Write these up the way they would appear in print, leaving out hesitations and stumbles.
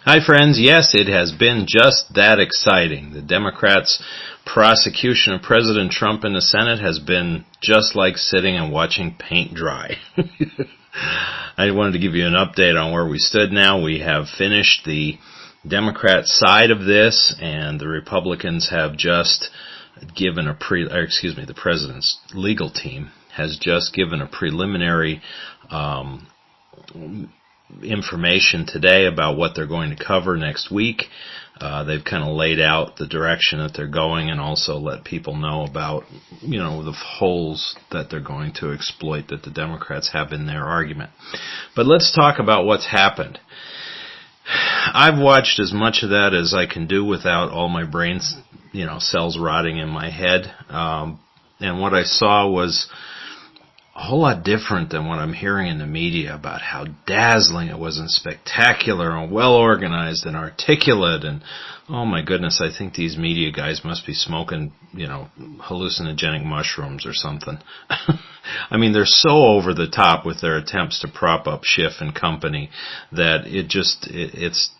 Hi friends, yes, it has been just that exciting. The Democrats' prosecution of President Trump in the Senate has been just like sitting and watching paint dry. I wanted to give you an update on where we stood now. We have finished the Democrat side of this, and the Republicans have just given the president's legal team has just given a preliminary information today about what they're going to cover next week. They've kind of laid out the direction that they're going and also let people know about, the holes that they're going to exploit that the Democrats have in their argument. But let's talk about what's happened. I've watched as much of that as I can do without all my brain, cells rotting in my head. And what I saw was a whole lot different than what I'm hearing in the media about how dazzling it was and spectacular and well organized and articulate. And oh my goodness, I think these media guys must be smoking, hallucinogenic mushrooms or something. I mean, they're so over the top with their attempts to prop up Schiff and company that it's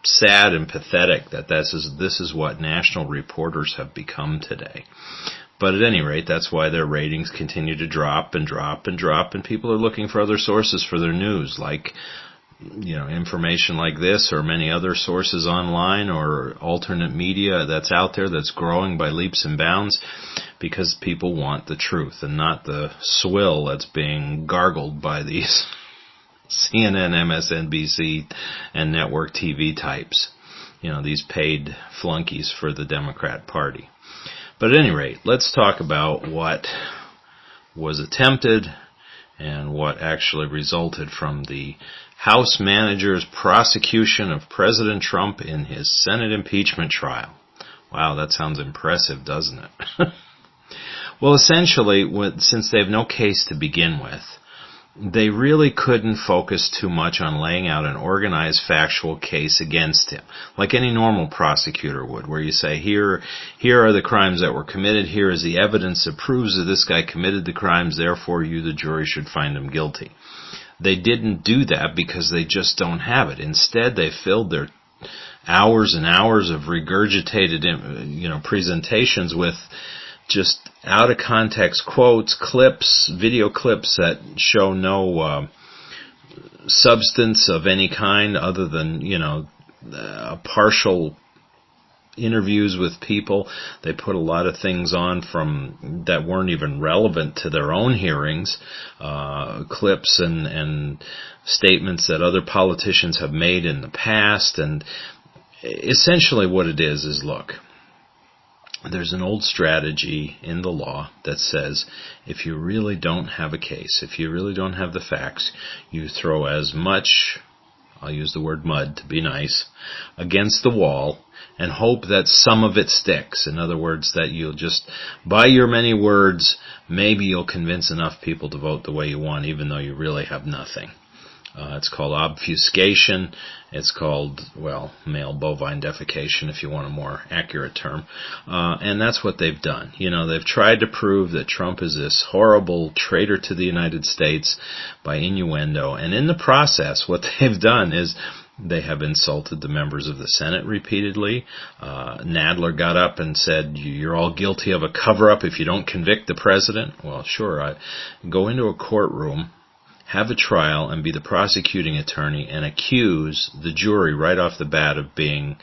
sad and pathetic that this is what national reporters have become today. But at any rate, that's why their ratings continue to drop and drop and drop, and people are looking for other sources for their news, like, information like this or many other sources online or alternate media that's out there that's growing by leaps and bounds because people want the truth and not the swill that's being gargled by these CNN, MSNBC, and network TV types, these paid flunkies for the Democrat Party. But at any rate, let's talk about what was attempted and what actually resulted from the House manager's prosecution of President Trump in his Senate impeachment trial. Wow, that sounds impressive, doesn't it? Well, essentially, since they have no case to begin with, they really couldn't focus too much on laying out an organized factual case against him, like any normal prosecutor would, where you say, here are the crimes that were committed, here is the evidence that proves that this guy committed the crimes, therefore you, the jury, should find him guilty. They didn't do that because they just don't have it. Instead, they filled their hours and hours of regurgitated, presentations with just out-of-context quotes, clips, video clips that show no substance of any kind other than, partial interviews with people. They put a lot of things on from that weren't even relevant to their own hearings, clips and statements that other politicians have made in the past. And essentially what it is look, there's an old strategy in the law that says if you really don't have a case, if you really don't have the facts, you throw as much, I'll use the word mud to be nice, against the wall and hope that some of it sticks. In other words, that you'll just, by your many words, maybe you'll convince enough people to vote the way you want, even though you really have nothing. It's called obfuscation. It's called, male bovine defecation, if you want a more accurate term. And that's what they've done. They've tried to prove that Trump is this horrible traitor to the United States by innuendo. And in the process, what they've done is they have insulted the members of the Senate repeatedly. Nadler got up and said, you're all guilty of a cover-up if you don't convict the president. Well, sure, I go into a courtroom, have a trial, and be the prosecuting attorney and accuse the jury right off the bat of being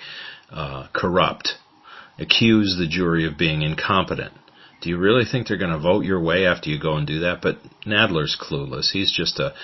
corrupt, accuse the jury of being incompetent. Do you really think they're going to vote your way after you go and do that? But Nadler's clueless. He's just a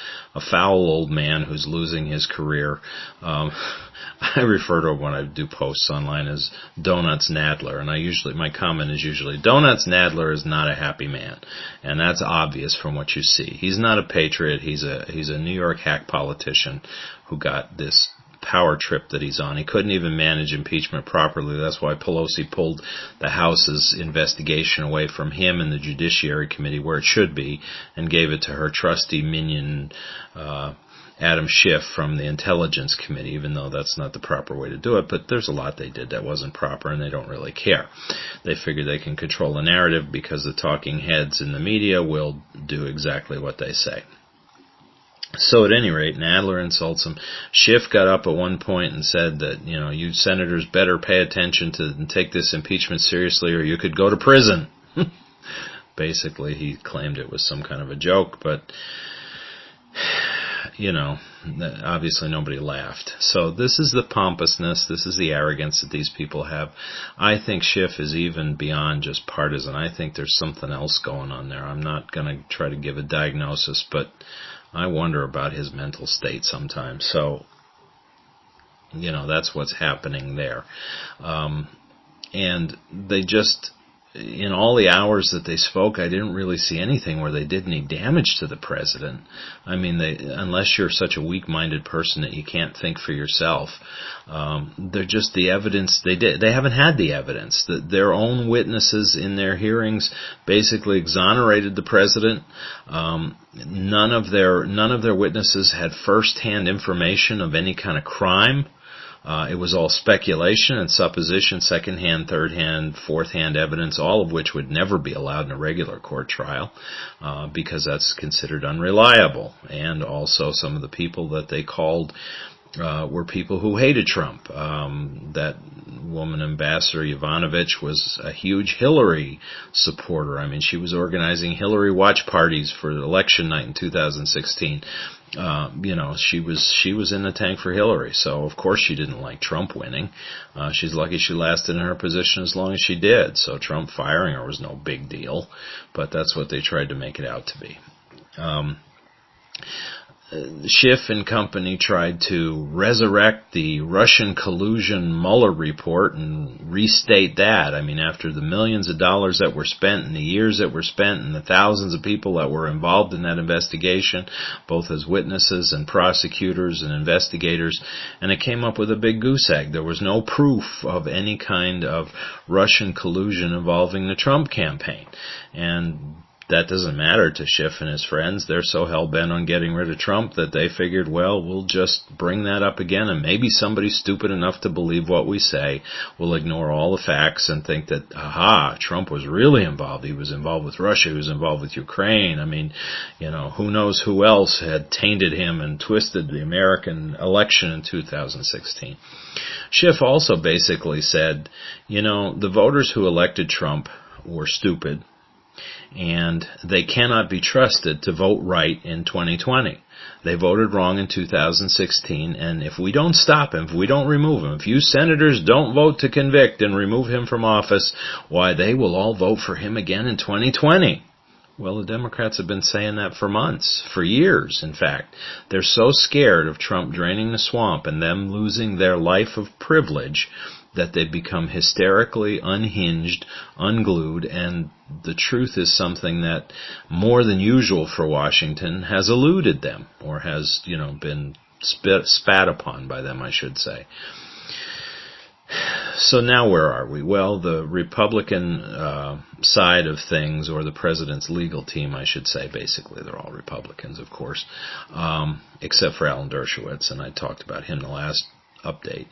foul old man who's losing his career. I refer to him when I do posts online as Donuts Nadler, and my comment is usually, Donuts Nadler is not a happy man, and that's obvious from what you see. He's not a patriot. He's a New York hack politician who got this power trip that he's on. He couldn't even manage impeachment properly. That's why Pelosi pulled the House's investigation away from him and the Judiciary Committee, where it should be, and gave it to her trusty minion, Adam Schiff, from the Intelligence Committee, even though that's not the proper way to do it. But there's a lot they did that wasn't proper, and they don't really care. They figure they can control the narrative because the talking heads in the media will do exactly what they say. So at any rate, Nadler insults him. Schiff got up at one point and said that, you senators better pay attention to and take this impeachment seriously or you could go to prison. Basically, he claimed it was some kind of a joke, but, obviously nobody laughed. So this is the pompousness, this is the arrogance that these people have. I think Schiff is even beyond just partisan. I think there's something else going on there. I'm not going to try to give a diagnosis, but I wonder about his mental state sometimes. So, that's what's happening there. And they just, in all the hours that they spoke, I didn't really see anything where they did any damage to the president. I mean, unless you're such a weak-minded person that you can't think for yourself, they're just the evidence. They haven't had the evidence. Their own witnesses in their hearings basically exonerated the president. None of their witnesses had first-hand information of any kind of crime. It was all speculation and supposition, second-hand, third-hand, fourth-hand evidence, all of which would never be allowed in a regular court trial because that's considered unreliable. And also some of the people that they called were people who hated Trump. That woman, Ambassador Yovanovitch, was a huge Hillary supporter. I mean, she was organizing Hillary watch parties for election night in 2016. She was in the tank for Hillary, so of course she didn't like Trump winning. She's lucky she lasted in her position as long as she did, so Trump firing her was no big deal, but that's what they tried to make it out to be. Schiff and company tried to resurrect the Russian collusion Mueller report and restate that. I mean, after the millions of dollars that were spent and the years that were spent and the thousands of people that were involved in that investigation, both as witnesses and prosecutors and investigators, and it came up with a big goose egg. There was no proof of any kind of Russian collusion involving the Trump campaign. And that doesn't matter to Schiff and his friends. They're so hell-bent on getting rid of Trump that they figured, well, we'll just bring that up again, and maybe somebody stupid enough to believe what we say will ignore all the facts and think that, aha, Trump was really involved. He was involved with Russia. He was involved with Ukraine. I mean, who knows who else had tainted him and twisted the American election in 2016. Schiff also basically said, the voters who elected Trump were stupid, and they cannot be trusted to vote right in 2020. They voted wrong in 2016, and if we don't stop him, if we don't remove him, if you senators don't vote to convict and remove him from office, why, they will all vote for him again in 2020. Well, the Democrats have been saying that for months, for years, in fact. They're so scared of Trump draining the swamp and them losing their life of privilege that they've become hysterically unhinged, unglued, and the truth is something that, more than usual for Washington, has eluded them, or has, been spat upon by them, I should say. So now where are we? Well, the Republican side of things, or the president's legal team, I should say, basically they're all Republicans, of course, except for Alan Dershowitz, and I talked about him the last update.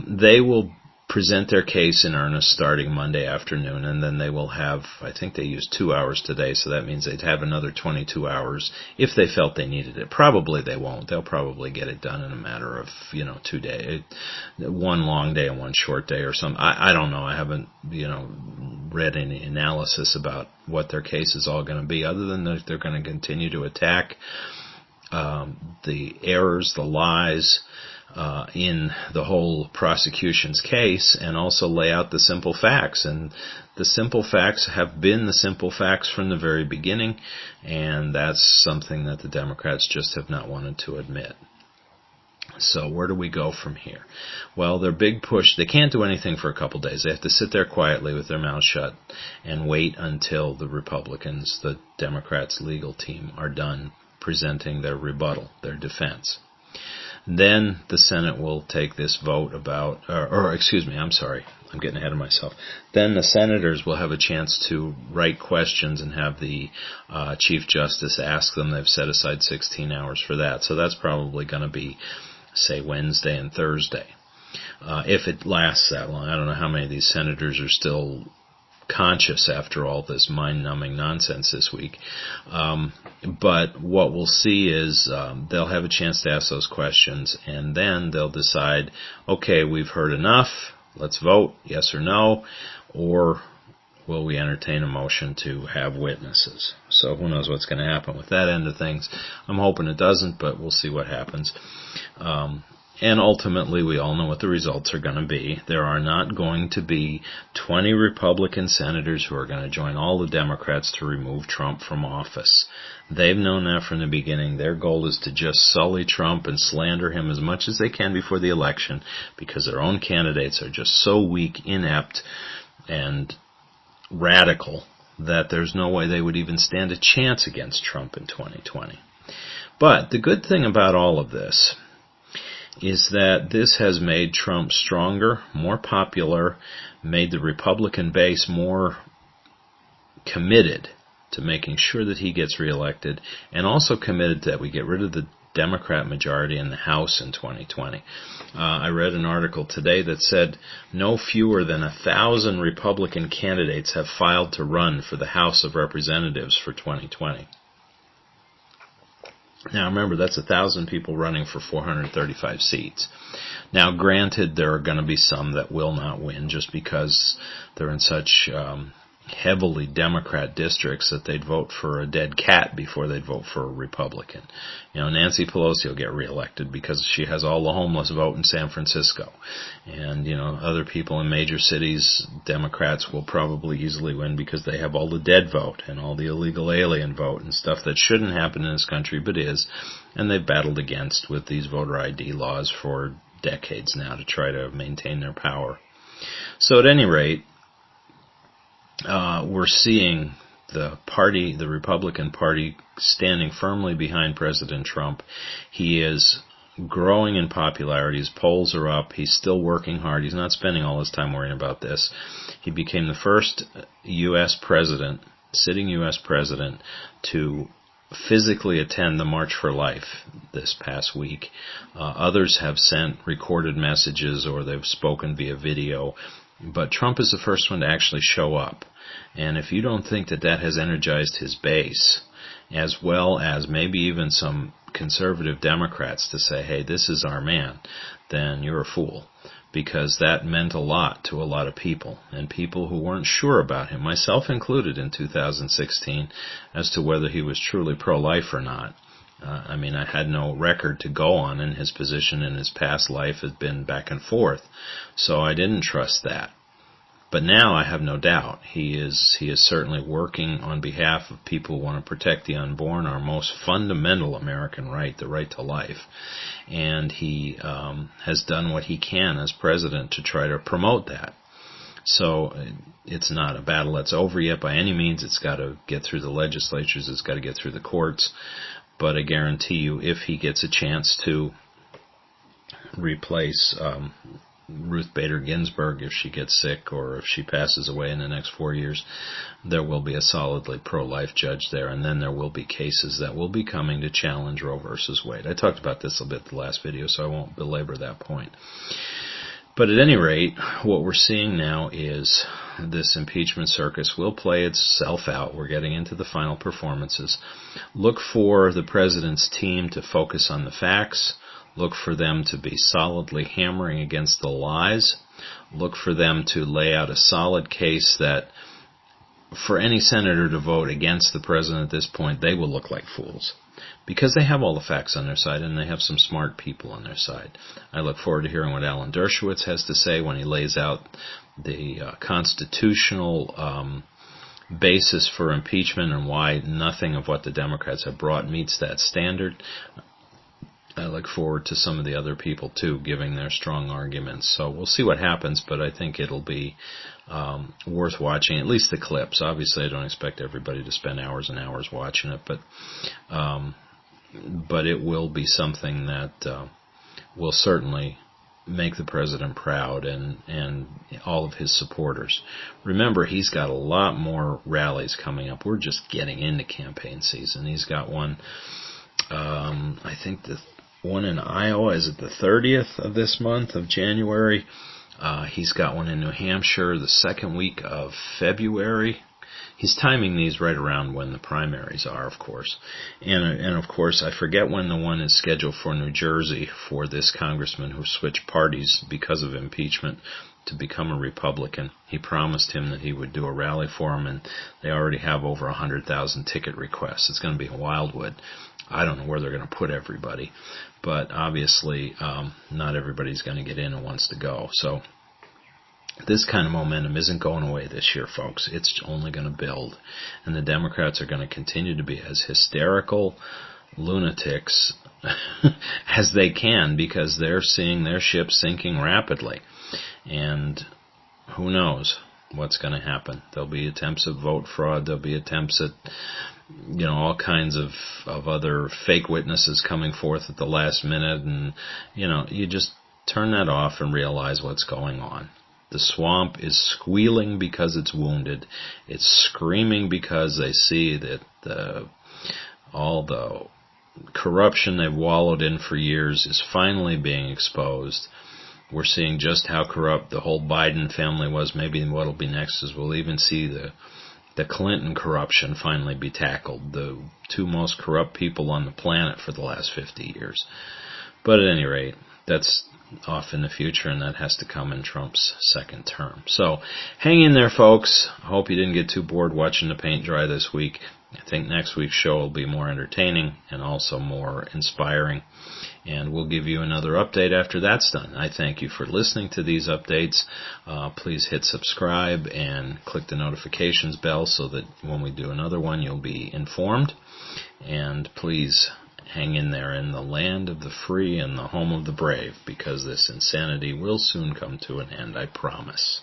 They will present their case in earnest starting Monday afternoon, and then they will have, I think they used 2 hours today, so that means they'd have another 22 hours if they felt they needed it. Probably they won't. They'll probably get it done in a matter of, 2 days, one long day and one short day or something. I don't know. I haven't, read any analysis about what their case is all going to be, other than that they're going to continue to attack the errors, the lies, in the whole prosecution's case, and also lay out the simple facts. And the simple facts have been the simple facts from the very beginning, and that's something that the Democrats just have not wanted to admit. So where do we go from here? Well, their big push, they can't do anything for a couple days. They have to sit there quietly with their mouths shut and wait until the Republicans, the Democrats' legal team, are done presenting their rebuttal, their defense. Then the Senate will take this vote about, I'm getting ahead of myself. Then the senators will have a chance to write questions and have the Chief Justice ask them. They've set aside 16 hours for that. So that's probably going to be, say, Wednesday and Thursday. If it lasts that long. I don't know how many of these senators are still conscious after all this mind-numbing nonsense this week. But what we'll see is they'll have a chance to ask those questions, and then they'll decide, okay, we've heard enough, let's vote, yes or no, or will we entertain a motion to have witnesses? So who knows what's going to happen with that end of things. I'm hoping it doesn't, but we'll see what happens. And ultimately, we all know what the results are going to be. There are not going to be 20 Republican senators who are going to join all the Democrats to remove Trump from office. They've known that from the beginning. Their goal is to just sully Trump and slander him as much as they can before the election, because their own candidates are just so weak, inept, and radical that there's no way they would even stand a chance against Trump in 2020. But the good thing about all of this is that this has made Trump stronger, more popular, made the Republican base more committed to making sure that he gets reelected, and also committed that we get rid of the Democrat majority in the House in 2020. I read an article today that said no fewer than 1,000 Republican candidates have filed to run for the House of Representatives for 2020. Now remember, that's 1,000 people running for 435 seats. Now granted, there are going to be some that will not win just because they're in such heavily Democrat districts that they'd vote for a dead cat before they'd vote for a Republican. You know, Nancy Pelosi will get reelected because she has all the homeless vote in San Francisco. And, you know, other people in major cities, Democrats will probably easily win because they have all the dead vote and all the illegal alien vote and stuff that shouldn't happen in this country but is. And they've battled against with these voter ID laws for decades now to try to maintain their power. So at any rate, we're seeing the Republican Party, standing firmly behind President Trump. He is growing in popularity. His polls are up. He's still working hard. He's not spending all his time worrying about this. He became the first U.S. president, sitting U.S. president, to physically attend the March for Life this past week. Others have sent recorded messages or they've spoken via video. But Trump is the first one to actually show up. And if you don't think that that has energized his base, as well as maybe even some conservative Democrats to say, hey, this is our man, then you're a fool. Because that meant a lot to a lot of people, and people who weren't sure about him, myself included in 2016, as to whether he was truly pro-life or not. I had no record to go on, and his position in his past life has been back and forth, so I didn't trust that. But now I have no doubt he is certainly working on behalf of people who want to protect the unborn, our most fundamental American right, the right to life. And he has done what he can as president to try to promote that. So it's not a battle that's over yet by any means. It's got to get through the legislatures. It's got to get through the courts. But I guarantee you, if he gets a chance to replace Ruth Bader Ginsburg, if she gets sick or if she passes away in the next 4 years, there will be a solidly pro-life judge there, and then there will be cases that will be coming to challenge Roe versus Wade. I talked about this a bit in the last video, so I won't belabor that point. But at any rate, what we're seeing now is this impeachment circus will play itself out. We're getting into the final performances. Look for the president's team to focus on the facts. Look for them to be solidly hammering against the lies. Look for them to lay out a solid case that for any senator to vote against the president at this point, they will look like fools. Because they have all the facts on their side, and they have some smart people on their side. I look forward to hearing what Alan Dershowitz has to say when he lays out the constitutional basis for impeachment and why nothing of what the Democrats have brought meets that standard. I look forward to some of the other people, too, giving their strong arguments. So we'll see what happens, but I think it'll be worth watching, at least the clips. Obviously, I don't expect everybody to spend hours and hours watching it, but it will be something that will certainly make the president proud and all of his supporters. Remember, he's got a lot more rallies coming up. We're just getting into campaign season. He's got one, I think the one in Iowa is at the 30th of this month of January. He's got one in New Hampshire the second week of February. He's timing these right around when the primaries are, of course. And of course, I forget when the one is scheduled for New Jersey for this congressman who switched parties because of impeachment to become a Republican. He promised him that he would do a rally for him, and they already have over 100,000 ticket requests. It's going to be a wildwood. I don't know where they're going to put everybody, but obviously not everybody's going to get in and wants to go. So this kind of momentum isn't going away this year, folks. It's only going to build, and the Democrats are going to continue to be as hysterical lunatics as they can, because they're seeing their ship sinking rapidly, and who knows what's going to happen. There'll be attempts of vote fraud. There'll be attempts at all kinds of other fake witnesses coming forth at the last minute, and you just turn that off and realize what's going on. The swamp is squealing because it's wounded. It's screaming because they see that all the corruption they've wallowed in for years is finally being exposed. We're seeing just how corrupt the whole Biden family was. Maybe what'll be next is we'll even see the Clinton corruption finally be tackled, the two most corrupt people on the planet for the last 50 years. But at any rate, that's off in the future, and that has to come in Trump's second term. So hang in there, folks. I hope you didn't get too bored watching the paint dry this week. I think next week's show will be more entertaining and also more inspiring, and we'll give you another update after that's done. I thank you for listening to these updates. Please hit subscribe and click the notifications bell so that when we do another one, you'll be informed. And please hang in there in the land of the free and the home of the brave, because this insanity will soon come to an end, I promise.